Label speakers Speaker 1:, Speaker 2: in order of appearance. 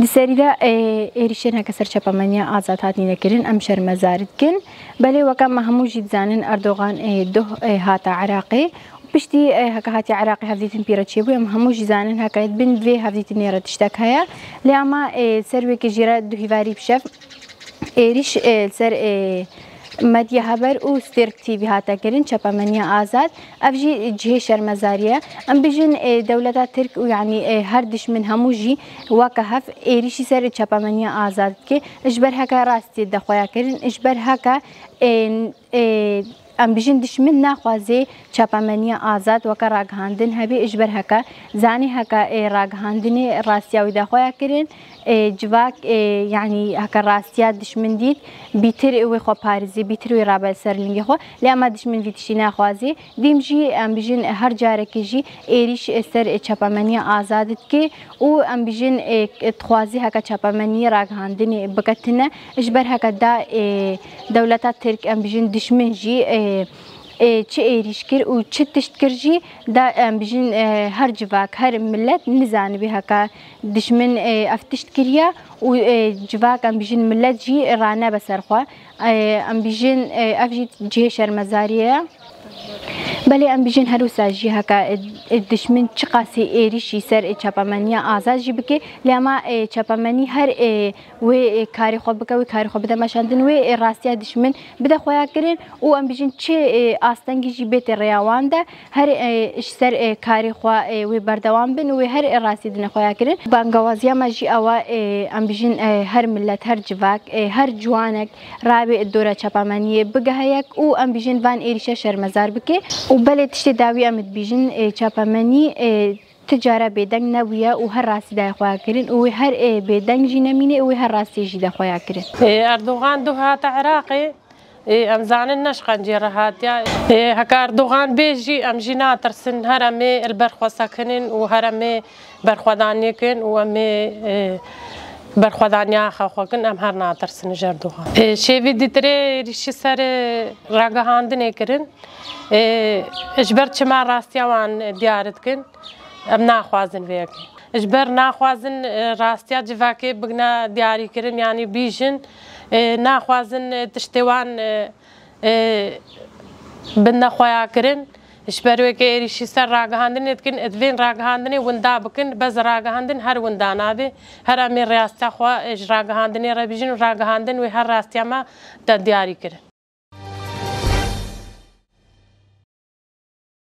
Speaker 1: دسريدا إيريشين هكا سرچاپامانيا آزاد هاتني نكرن أم شرمزارد كن بله وكم همو جد زانن أردوغان ده هاتا عراقي بشتي هكا هاتي عراقي هفديتن بيرا تشيبو يم همو جد زانن هكا بن في هفديتن نيرا تشتاك هيا لأما سروي كجيرا دو هيفاري بشف إيريش سر مديا هبر و ستيرك تي في هاتا كرين چاپامانيا آزاد افجي جهه شرمزاريه ام بيجن دولتا ترك ويعني هر دشمن همو جي وكهف ايريشي سر چاپامانيا آزاد كي اجبر هكا راستي دخويا كرين اجبر هكا ام بيجن دشمن ناخوازي چاپامانيا آزاد وكا راگهاندن هبي اجبر هكا زاني هكا راگهاندني راستياوي دخويا كرين جواك يعني هكا راستيا دشمن ديت بيتر وي خو باريزي بيتر وي رابع سرلينغي خو لما دشمن فيتشي ناخوازي ديمجي ام بيجن هر جاركي جي ايريش سر چاپامانيا آزاد كي و ام بيجن تخوازي هكا چاپامانيا راگهاندني بكتنا اجبر هكا دا دولتا ترك ام بيجن دشمن جي چه ایریش کر و چه تشت کرجی دا بيجين هر جواك هر ملت نزان بها كا دشمن افتشت كريا و جواك بيجين ملت جي رانا بسرخوا بيجين افجي جهه شرمزاريه بله ام بيجين هروسا جي هكا الدشمن چقاسي ايريشي سر چاپامانيا آزاد جي بكي لما چاپاماني هر و كاري خو بك و كاري خو بدا مشاندن و راستيا دشمن بدا خويا كرين و ام بيجين چه آستنگي جي بيت رياواندا هر سر كاري خو و بردوام بن و هر راسي دنا خويا كرين بانگوازيا ما جي اوا ام بيجين هر ملت هر جواك هر جوانك رابع الدوره چاپاماني بگهيك و ام بيجين فان ايريشا شرمزار بكي وبلد تشتي داوي امد بيجن چاپاماني تجاره بدنگ نويه و هر راسي دا خويا كرين و هر بدنگ جي نمينه و هر راسي جي دا خويا كرين
Speaker 2: اردوغان دو هات عراقي ام زانن نشقن جرهاتيا هكا اردوغان بيجي ام جينا ترسن هرمي البرخوا ساكنين و هرمي برخودانيكن و امي برخودانيا خاخوكن ام هر ناترسن جردوغان شيفي ديتري ريشي سر راگهاندن كرين اجبر چما راستيوان ديارتكن ام ناخوازن ويك اجبر ناخوازن راستيا جواكي بغنا دياري كرين يعني بيجن ناخوازن تشتوان بنا خويا كرين اجبر ويك ريشي سر راگهاندن اتكن ادوين راگهاندن وندا بكن بز راگهاندن هر وندانا بي هر امي راستيا خوا اج راگهاندن ربيجن راگهاندن و هر راستيا ما دياري كرين